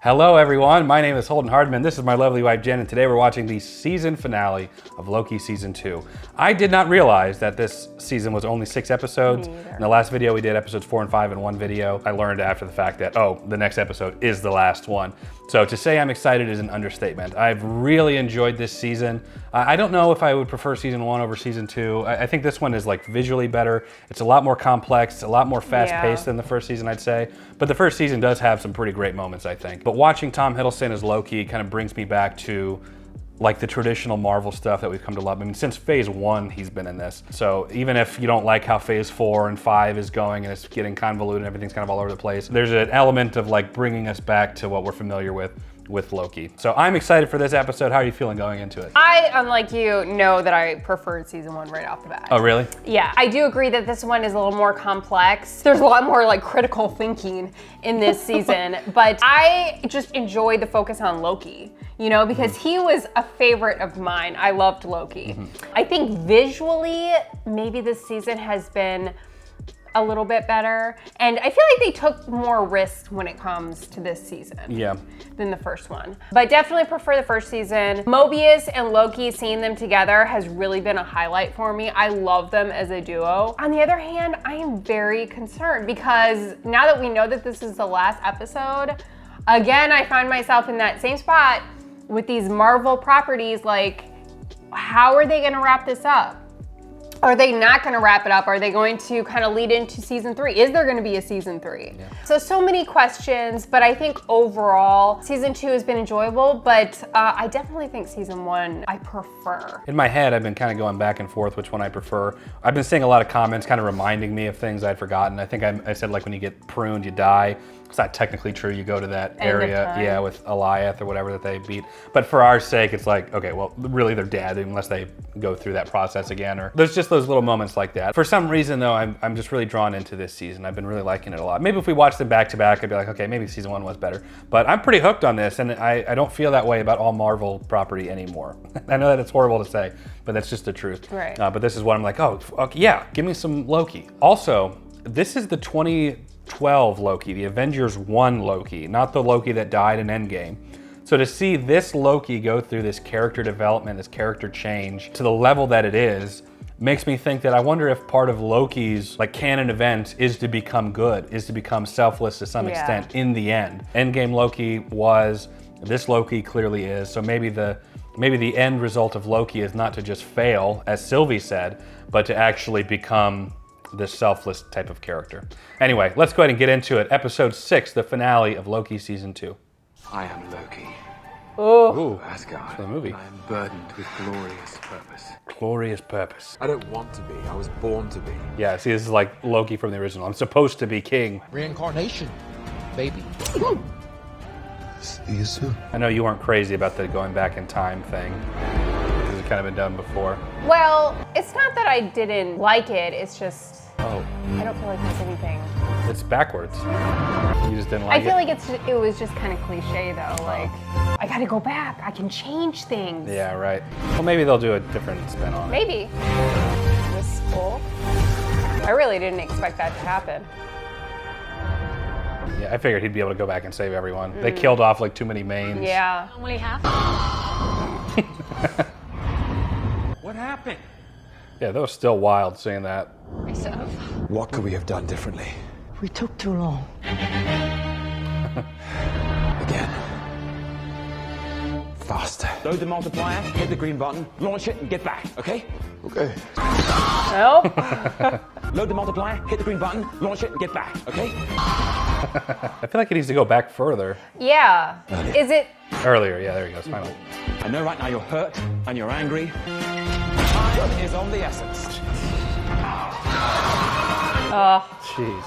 Hello everyone, my name is Holden Hardman, this is my lovely wife Jen, and today we're watching the season finale of Loki Season 2. I did not realize that this season was only 6 episodes. In the last video we did episodes 4 and 5 in one video. I learned after the fact that, oh, the next episode is the last one. So to say I'm excited is an understatement. I've really enjoyed this season. I don't know if I would prefer Season 1 over Season 2. I think this one is like visually better. It's a lot more complex, a lot more fast-paced than the first season, I'd say. But the first season does have some pretty great moments, I think. But watching Tom Hiddleston as Loki kind of brings me back to like the traditional Marvel stuff that we've come to love. I mean, since Phase 1, he's been in this. So even if you don't like how Phase 4 and 5 is going and it's getting convoluted and everything's kind of all over the place, there's an element of like bringing us back to what we're familiar with Loki. So I'm excited for this episode. How are you feeling going into it? I, unlike you, know that I preferred Season 1 right off the bat. Oh, really? Yeah, I do agree that this one is a little more complex. There's a lot more like critical thinking in this season, but I just enjoyed the focus on Loki, you know, because he was a favorite of mine. I loved Loki. I think visually, maybe this season has been a little bit better. And I feel like they took more risks when it comes to this season than the first one. But definitely prefer the first season. Mobius and Loki, seeing them together has really been a highlight for me. I love them as a duo. On the other hand, I am very concerned because now that we know that this is the last episode, again, I find myself in that same spot with these Marvel properties. Like, how are they gonna wrap this up? Are they not gonna wrap it up? Are they going to kind of lead into Season 3? Is there gonna be a Season 3? So many questions, but I think overall, Season 2 has been enjoyable, but I definitely think Season 1 I prefer. In my head, I've been kind of going back and forth which one I prefer. I've been seeing a lot of comments kind of reminding me of things I'd forgotten. I think I said like when you get pruned, you die. It's not technically true, you go to that area, with Eliath or whatever that they beat. But for our sake, it's like, okay, well, really they're dead unless they go through that process again. Or there's just those little moments like that. For some reason though, I'm just really drawn into this season. I've been really liking it a lot. Maybe if we watched them back to back, I'd be like, okay, maybe Season 1 was better. But I'm pretty hooked on this, and I don't feel that way about all Marvel property anymore. I know that it's horrible to say, but that's just the truth. Right. But this is what I'm like, oh, okay, yeah, give me some Loki. Also, this is the 2012 Loki, the Avengers 1 Loki, not the Loki that died in Endgame. So to see this Loki go through this character development, this character change to the level that it is, makes me think that I wonder if part of Loki's like canon event is to become good, is to become selfless to some extent in the end. Endgame Loki was, this Loki clearly is, so maybe the end result of Loki is not to just fail, as Sylvie said, but to actually become this selfless type of character. Anyway, let's go ahead and get into it. Episode 6, the finale of Loki Season 2. I am Loki. Ooh, Asgard. the movie. I am burdened with glorious purpose. Glorious purpose. I don't want to be. I was born to be. Yeah, see, this is like Loki from the original. I'm supposed to be king. Reincarnation, baby. See you soon. I know you weren't crazy about the going back in time thing, because it's kind of been done before. Well, it's not that I didn't like it, it's just, Oh, I don't feel like there's anything. it's backwards. You just didn't like I it? feel like it was just kind of cliche though, like, I gotta go back, I can change things. Yeah, right. Well, maybe they'll do a different spin on it. Maybe. This is cool. I really didn't expect that to happen. Yeah, I figured he'd be able to go back and save everyone. They killed off like too many mains. Yeah. Only half. What happened? Yeah, that was still wild seeing that. Myself. What could we have done differently? We took too long. Again. Faster. Load the multiplier, hit the green button, launch it, and get back, okay? Okay. Nope. Load the multiplier, hit the green button, launch it, and get back, okay? I feel like it needs to go back further. Yeah. Is it? Earlier, yeah, there he goes, finally. I know right now you're hurt and you're angry. Time is of the essence. Jeez.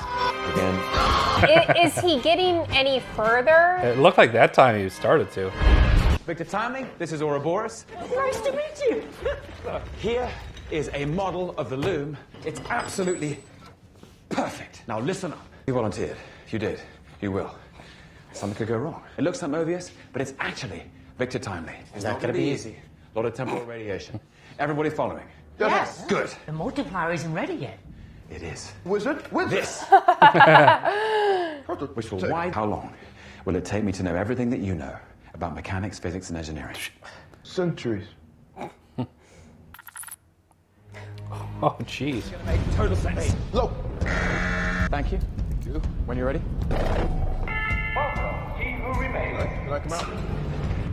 Again. Is he getting any further? It looked like that time he started to. Victor Timely, this is Ouroboros. Nice to meet you. Here is a model of the loom. It's absolutely perfect. Now listen up. You volunteered. You did. You will. Something could go wrong. It looks like Mobius, but it's actually Victor Timely. It's not going to be easy. A lot of temporal radiation. Everybody following? Yes. Good. The multiplier isn't ready yet. It is. Wizard? This. Which will wide. How long will it take me to know everything that you know about mechanics, physics, and engineering? Centuries. Oh, jeez. Make total sense. Look. Thank you. When you're ready. Can I come out?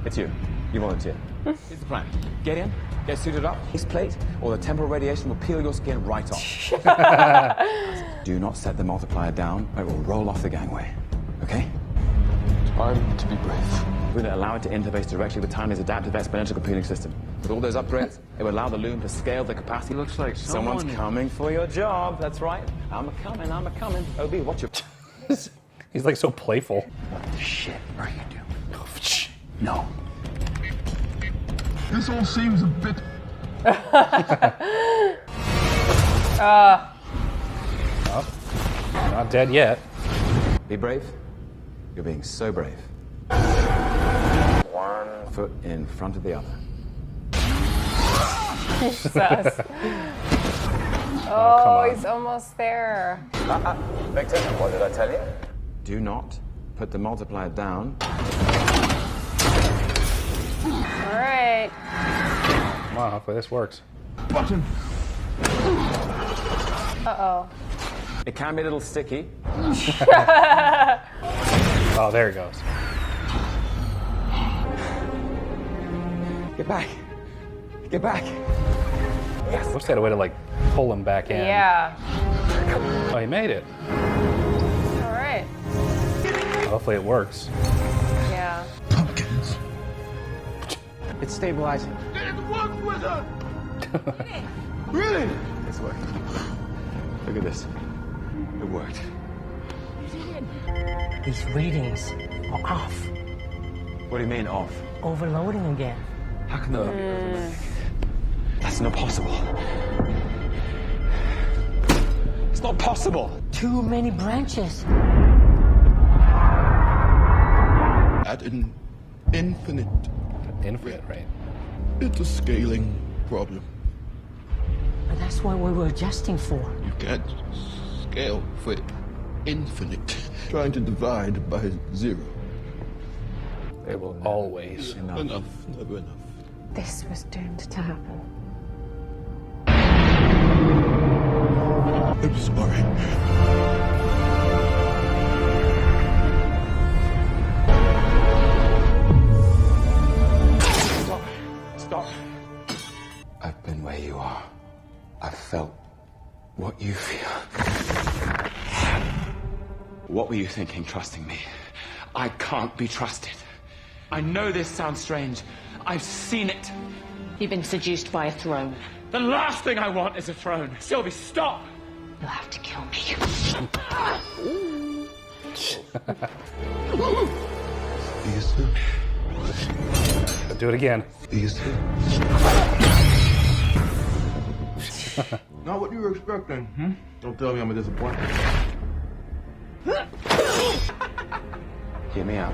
It's you. You volunteer. Here's the plan. Get in, get suited up, face plate, or the temporal radiation will peel your skin right off. Do not set the multiplier down, or it will roll off the gangway. Okay? Time to be brave. We're going to allow it to interface directly with Tiny's adaptive exponential computing system. With all those upgrades, it will allow the loom to scale the capacity. Looks like Someone's coming for your job. That's right. I'm a coming. OB, watch your... He's like so playful. What the shit are you doing? No. This all seems a bit... Not dead yet. Be brave. You're being so brave. One foot in front of the other. Jesus. come Oh, on. he's almost there. Victor, what did I tell you? Do not put the multiplier down. All right. Wow, hopefully this works. Button. Uh-oh. It can be a little sticky. Oh, there it goes. Get back. Get back. I wish they had a way to like pull him back in. Yeah. Oh, he made it. All right. Hopefully it works. Yeah. Pumpkins. It's stabilizing. It worked, Wizard! Really? It's working. Look at this. It worked. These readings are off. What do you mean off? Overloading again. How can that be overloading? That's not possible. It's not possible. Too many branches. At an infinite, Infinite, right? it's a scaling problem. And that's what we were adjusting for. You can't scale for infinite. Trying to divide by zero. It will always. Enough, never enough. This was doomed to happen. I'm sorry. Stop. I've been where you are. I've felt what you feel. What were you thinking, trusting me? I can't be trusted. I know this sounds strange. I've seen it. You've been seduced by a throne. The last thing I want is a throne. Sylvie, stop! You'll have to kill me. Easy, Do it again. easy. Not what you were expecting, hmm? Don't tell me I'm a disappointment. Hear me out.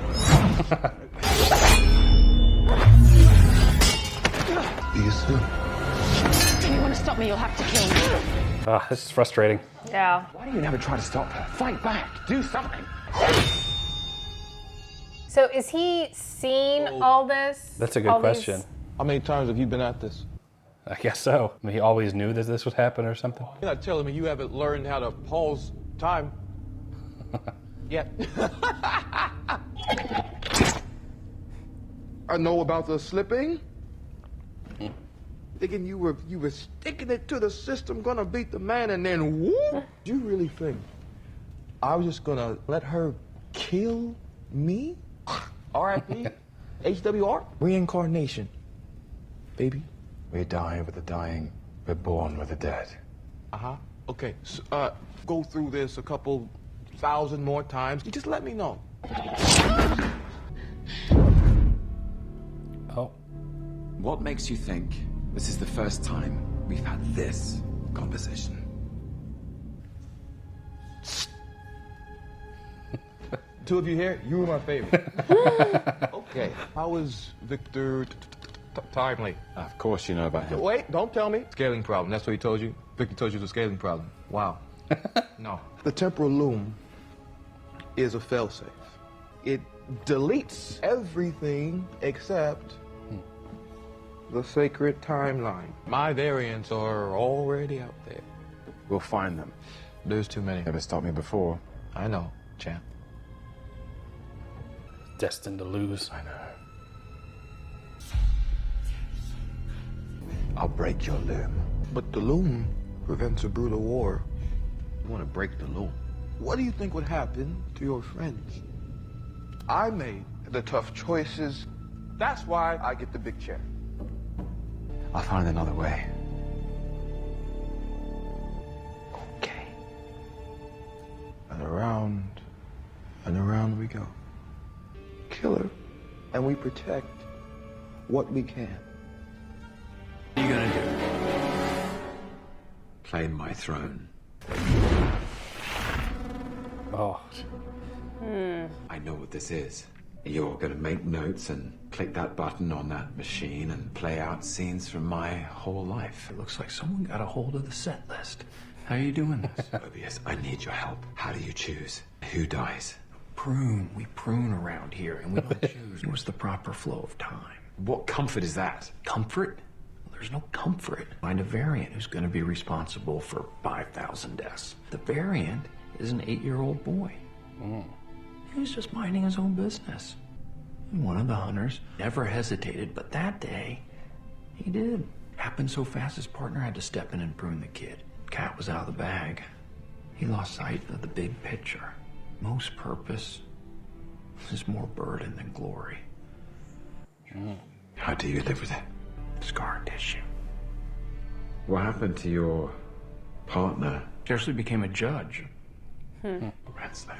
Easy. If you want to stop me, you'll have to kill me. Ah, this is frustrating. Yeah. Why do you never try to stop her? Fight back. Do something. So is he seeing all this? That's a good All question. How many times have you been at this? I guess so. I mean, he always knew that this would happen or something. You're not telling me you haven't learned how to pause time yet. I know about the slipping. Thinking you were sticking it to the system, gonna beat the man, and then whoop. Do you really think I was just gonna let her kill me? R.I.P. HWR? Reincarnation. Baby. We die with the dying. We're born with the dead. Uh-huh. Okay. So, go through this a couple thousand more times. You just let me know. Oh, What makes you think this is the first time we've had this conversation? Two of you here, you were my favorite. Okay. How is Victor timely. Of course you know about him. Wait, don't tell me. Scaling problem. That's what he told you. Victor told you it was a scaling problem. Wow. No. The temporal loom is a failsafe. It deletes everything except the sacred timeline. My variants are already out there. We'll find them. There's too many. Never stopped me before. I know, champ. Destined to lose. I know. I'll break your loom. But the loom prevents a brutal war. You want to break the loom. What do you think would happen to your friends? I made the tough choices. That's why I get the big check. I'll find another way. Okay. And around we go. Killer, and we protect what we can. What are you gonna do? Claim my throne. Oh. I know what this is. You're gonna make notes and click that button on that machine and play out scenes from my whole life. It looks like someone got a hold of the set list. How are you doing this? Mobius, I need your help. How do you choose who dies? Prune. We prune around here, and we don't choose. It was the proper flow of time. What comfort is that? Comfort? There's no comfort. Find a variant who's going to be responsible for 5,000 deaths. The variant is an 8-year-old boy. He's just minding his own business. And one of the hunters never hesitated, but that day, he did. Happened so fast his partner had to step in and prune the kid. Cat was out of the bag. He lost sight of the big picture. Most purpose is more burden than glory. How do you live with it? Scar tissue. What happened to your partner? She actually became a judge. Rensselaer.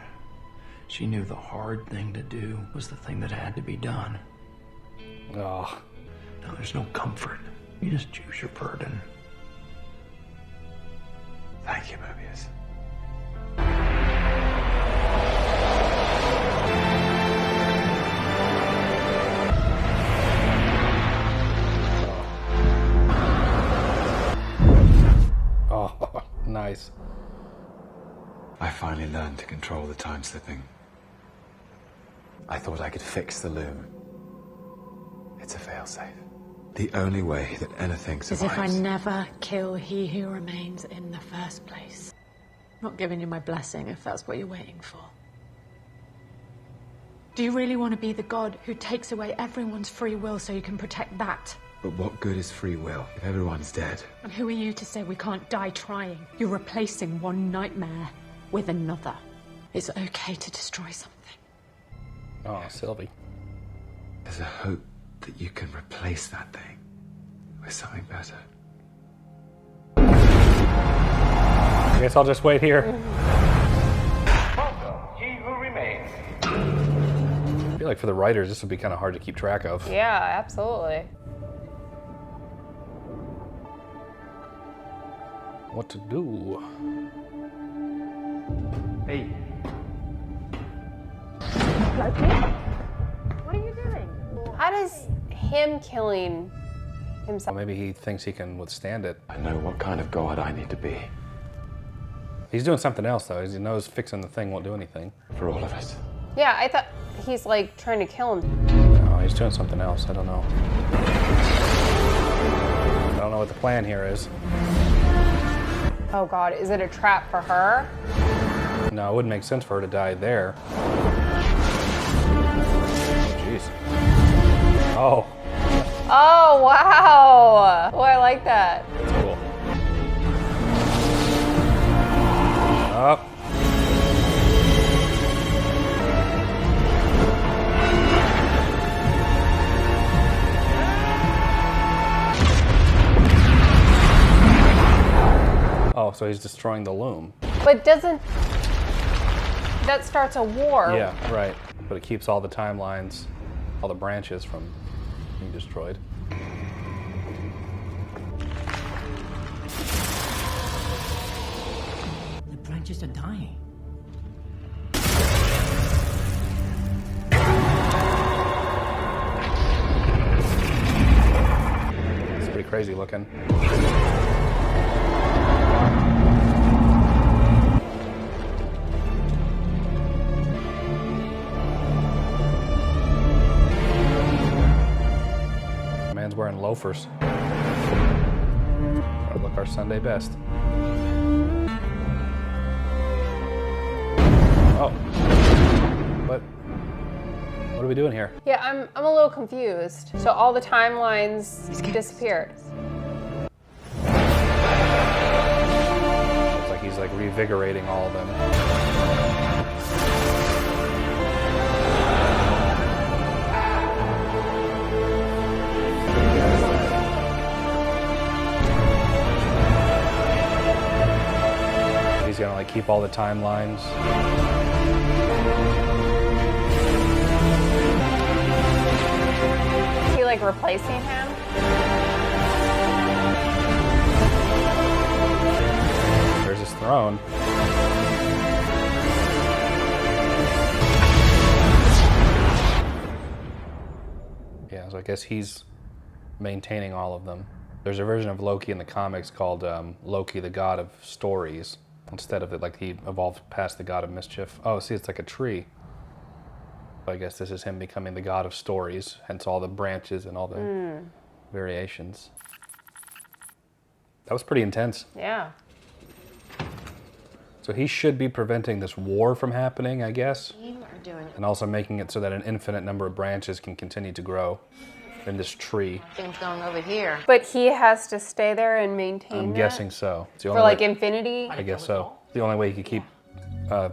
She knew the hard thing to do was the thing that had to be done. Oh. Now there's no comfort. You just choose your burden. Thank you, Mobius. Oh, nice. I finally learned to control the time slipping. I thought I could fix the loom. It's a failsafe. The only way that anything As survives. if I never kill he who remains in the first place. Not giving you my blessing if that's what you're waiting for. Do you really want to be the god who takes away everyone's free will so you can protect that? But what good is free will if everyone's dead? And who are you to say we can't die trying? You're replacing one nightmare with another. It's okay to destroy something. Oh, Sylvie. There's a hope that you can replace that thing with something better. I guess I'll just wait here. He who remains. I feel like for the writers, this would be kind of hard to keep track of. Yeah, absolutely. What to do? Hey. What are you doing? How does him killing Well, himself? maybe he thinks he can withstand it. I know what kind of god I need to be He's doing something else, though. He knows fixing the thing won't do anything. for all of us. Yeah, I thought he's like trying to kill him. No, he's doing something else. I don't know. I don't know what the plan here is. Oh God, is it a trap for her? No, it wouldn't make sense for her to die there. Oh, jeez. Oh, Oh wow! Oh, I like that. that's cool. Oh. Oh, so he's destroying the loom. But doesn't that starts a war? Yeah, right. But it keeps all the timelines, all the branches from being destroyed. The branches are dying. crazy looking. Man's wearing loafers. Gotta look our Sunday best. Oh. What are we doing here? Yeah, I'm a little confused. So all the timelines disappeared. Looks like he's like revigorating all of them. He's gonna like keep all the timelines. Is he like replacing him? There's his throne. Yeah, so I guess he's maintaining all of them. There's a version of Loki in the comics called Loki, the God of Stories. Instead of it, like he evolved past the God of Mischief. Oh, see, it's like a tree. I guess this is him becoming the God of Stories, hence all the branches and all the variations. That was pretty intense. Yeah. So he should be preventing this war from happening, I guess. And also making it so that an infinite number of branches can continue to grow in this tree. Things going over here. But he has to stay there and maintain I'm that? guessing so. It's the For only like way, infinity? I guess so. The only way he could keep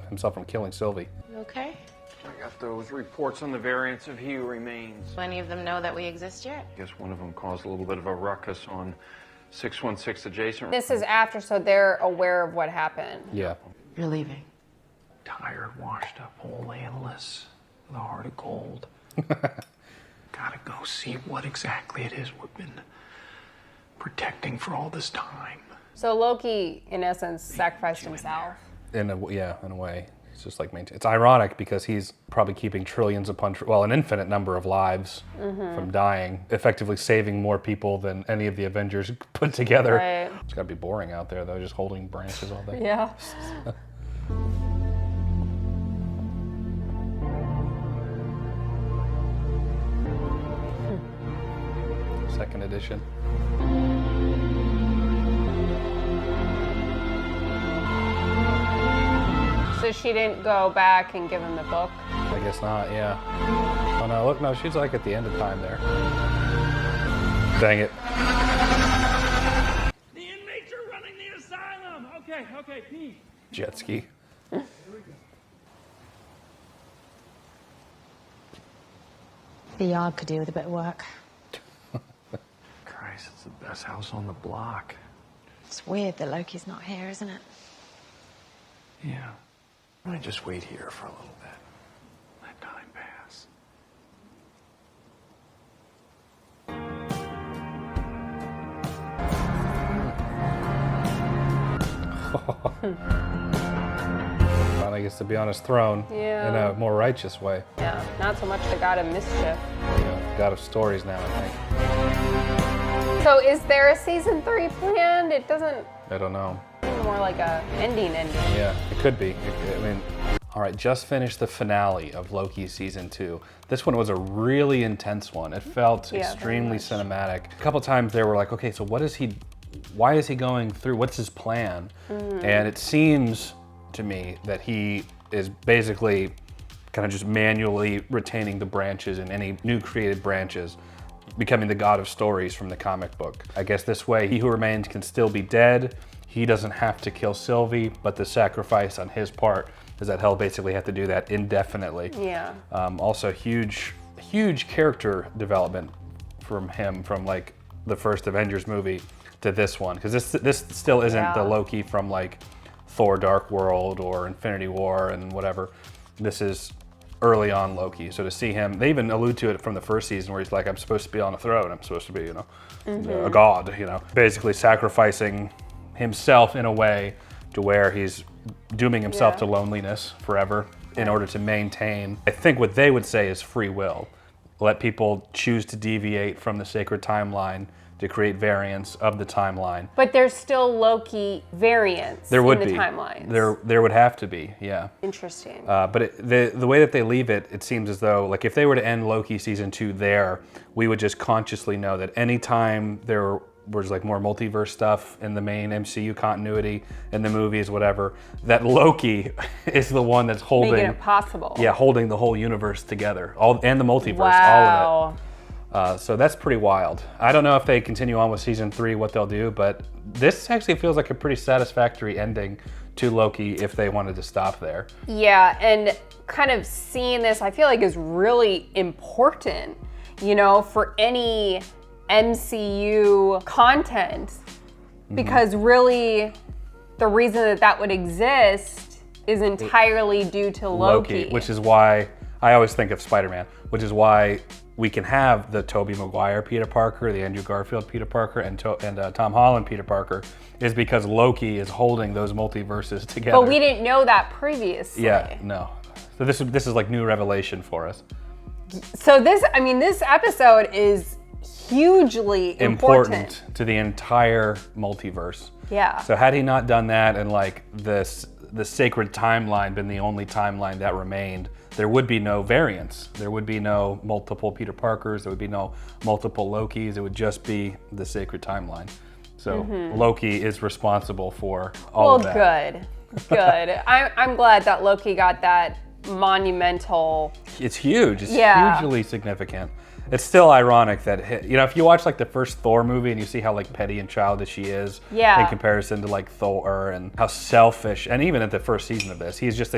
himself from killing Sylvie. You okay? I got those reports on the variants of He Who Remains. Do any of them know that we exist yet? I guess one of them caused a little bit of a ruckus on 616 adjacent. This is after, so they're aware of what happened. Yeah. You're leaving. Tired, washed up old analyst with a heart of gold. Gotta go see what exactly it is we've been protecting for all this time. So Loki, in essence, sacrificed himself. In a way. It's just like maintain. It's ironic because he's probably keeping trillions upon, an infinite number of lives from dying, effectively saving more people than any of the Avengers put together. Right. It's gotta be boring out there though, just holding branches all day. Yeah. Second edition. So she didn't go back and give him the book? I guess not, yeah. Oh no, look, no, she's like at the end of time there. Dang it. The inmates are running the asylum. Okay, Pete. Jet ski. The yard could do with a bit of work. Christ, it's the best house on the block. It's weird that Loki's not here, isn't it? Yeah. I might just wait here for a little bit. Let time pass. Finally gets to be on his throne in a more righteous way. Yeah, not so much the God of Mischief. Yeah, God of Stories now, I think. So is there a season 3 planned? It doesn't I don't know. seem more like a ending. Yeah, it could be. All right, just finished the finale of Loki season 2. This one was a really intense one. It felt extremely cinematic. A couple times they were like, okay, so why is he going through? What's his plan? And it seems to me that he is basically kind of just manually retaining the branches and any new created branches, becoming the God of Stories from the comic book. I guess this way, He Who Remains can still be dead. He doesn't have to kill Sylvie, but the sacrifice on his part is that he'll basically have to do that indefinitely. Yeah. Also, huge character development from him from like the first Avengers movie to this one, because this still isn't the Loki from like Thor: Dark World or Infinity War and whatever. This is early on Loki. So to see him, they even allude to it from the first season where he's like, I'm supposed to be on a throne. I'm supposed to be, a god, basically sacrificing himself in a way to where he's dooming himself to loneliness forever in order to maintain, I think what they would say is free will. Let people choose to deviate from the sacred timeline to create variants of the timeline. But there's still Loki variants There would in the be. timelines. There would have to be, yeah. Interesting. But the way that they leave it, it seems as though, like, if they were to end Loki season 2 there, we would just consciously know that anytime there was like more multiverse stuff in the main MCU continuity, in the movies, whatever, that Loki is the one that's holding... Making it possible. Yeah, holding the whole universe together, and the multiverse, Wow. all of it. So that's pretty wild. I don't know if they continue on with season 3, what they'll do, but this actually feels like a pretty satisfactory ending to Loki if they wanted to stop there. Yeah, and kind of seeing this, I feel like is really important, you know, for any MCU content, because really the reason that that would exist is entirely due to Loki. Which is why I always think of Spider-Man, which is why we can have the Tobey Maguire Peter Parker, the Andrew Garfield Peter Parker, and Tom Holland Peter Parker, is because Loki is holding those multiverses together. But we didn't know that previously. Yeah, no. So this is like new revelation for us. So this episode is hugely important to the entire multiverse. Yeah. So had he not done that, and like the sacred timeline been the only timeline that remained, there would be no variants. There would be no multiple Peter Parkers. There would be no multiple Lokis. It would just be the sacred timeline. So Loki is responsible for all of that. Well, good. I'm glad that Loki got that monumental. It's huge. It's Yeah. hugely significant. It's still ironic that, you know, if you watch like the first Thor movie and you see how like petty and childish he is in comparison to like Thor, and how selfish, and even at the first season of this, he's just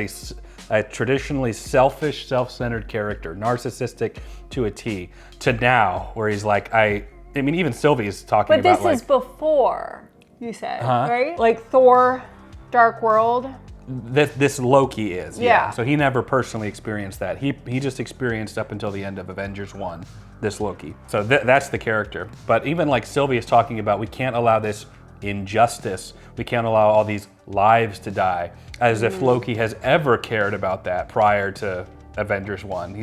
a traditionally selfish, self-centered character, narcissistic to a T, to now where he's like, I mean, even Sylvie's talking about But like... this is before, you said, right? Like Thor, Dark World. This Loki is, Yeah. So he never personally experienced that. He just experienced up until the end of Avengers 1, this Loki. So that's the character. But even like Sylvie is talking about, we can't allow this injustice. We can't allow all these lives to die. As if Loki has ever cared about that prior to Avengers 1.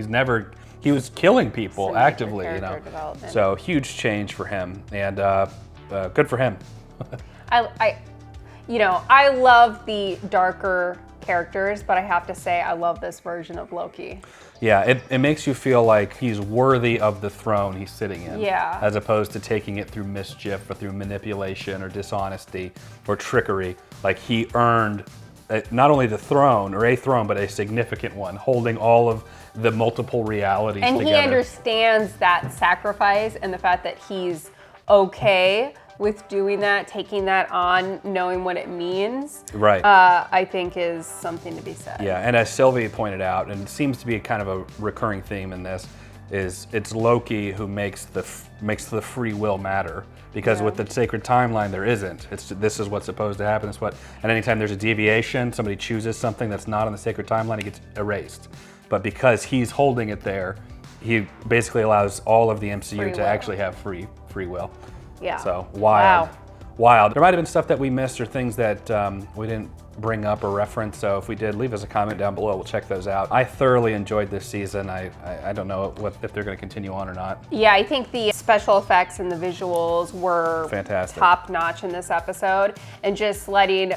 He was killing people actively, you know. So huge change for him, and good for him. I love the darker characters, but I have to say I love this version of Loki. Yeah, it makes you feel like he's worthy of the throne he's sitting in. Yeah. As opposed to taking it through mischief or through manipulation or dishonesty or trickery. Like he earned not only the throne or a throne, but a significant one, holding all of the multiple realities And together. he understands that sacrifice and the fact that he's okay with doing that, taking that on, knowing what it means, Right. I think is something to be said. Yeah, and as Sylvie pointed out, and it seems to be kind of a recurring theme in this, is it's Loki who makes the free will matter. Because with the sacred timeline, there isn't. This is what's supposed to happen. And anytime there's a deviation, somebody chooses something that's not on the sacred timeline, it gets erased. But because he's holding it there, he basically allows all of the MCU to actually have free will. Yeah. So wild. Wild. There might have been stuff that we missed or things that we didn't bring up or reference. So if we did, leave us a comment down below. We'll check those out. I thoroughly enjoyed this season. I don't know if they're going to continue on or not. Yeah, I think the special effects and the visuals were fantastic, top notch in this episode, and just letting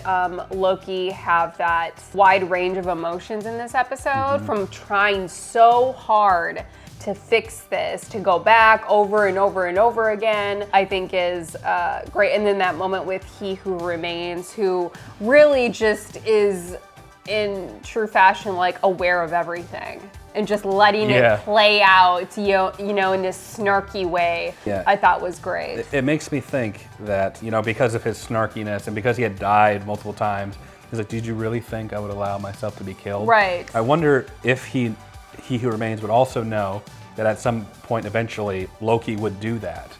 Loki have that wide range of emotions in this episode, from trying so hard to fix this, to go back over and over and over again, I think is great. And then that moment with He Who Remains, who really just is in true fashion, like aware of everything and just letting it play out, you know, in this snarky way, I thought was great. It makes me think that, you know, because of his snarkiness and because he had died multiple times, he's like, did you really think I would allow myself to be killed? Right. I wonder if He Who Remains would also know that at some point eventually Loki would do that.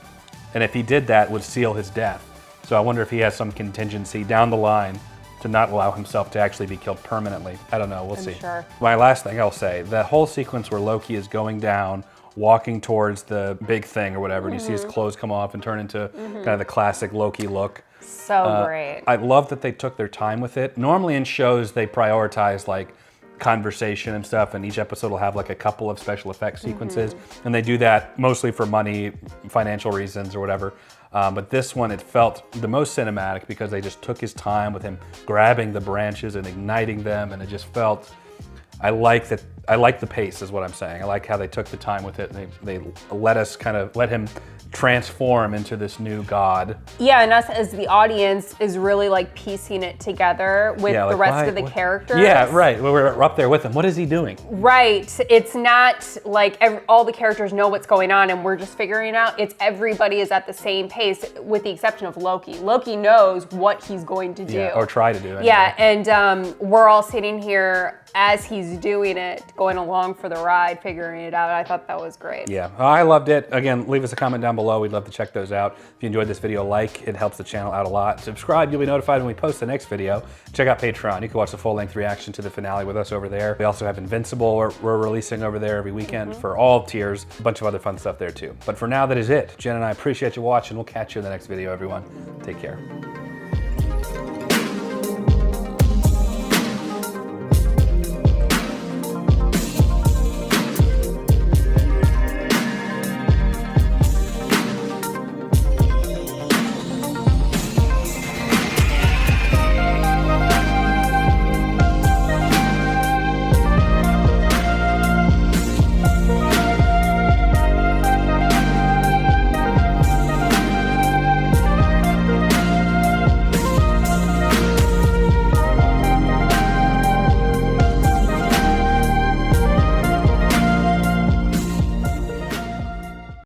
And if he did that, would seal his death. So I wonder if he has some contingency down the line to not allow himself to actually be killed permanently. I don't know, we'll see. Sure. My last thing I'll say, that whole sequence where Loki is going down, walking towards the big thing or whatever, and you see his clothes come off and turn into kind of the classic Loki look. So great. I love that they took their time with it. Normally in shows, they prioritize like conversation and stuff, and each episode will have like a couple of special effects sequences, and they do that mostly for money, financial reasons or whatever. But this one, it felt the most cinematic because they just took his time with him grabbing the branches and igniting them, and it just felt, I like the pace is what I'm saying. I like how they took the time with it, and they let us kind of let him transform into this new god. Yeah, and us as the audience is really like piecing it together with the rest of the characters. Yeah, right. We're up there with him. What is he doing? Right. It's not like all the characters know what's going on and we're just figuring it out. It's everybody is at the same pace with the exception of Loki. Loki knows what he's going to do. Yeah, or try to do anyway. Yeah, and we're all sitting here as he's doing it, going along for the ride, figuring it out. I thought that was great. Yeah, I loved it. Again, leave us a comment down below. We'd love to check those out. If you enjoyed this video, like, it helps the channel out a lot. Subscribe, you'll be notified when we post the next video. Check out Patreon. You can watch the full-length reaction to the finale with us over there. We also have Invincible we're releasing over there every weekend for all tiers. A bunch of other fun stuff there too. But for now, that is it. Jen and I appreciate you watching. We'll catch you in the next video, everyone. Take care.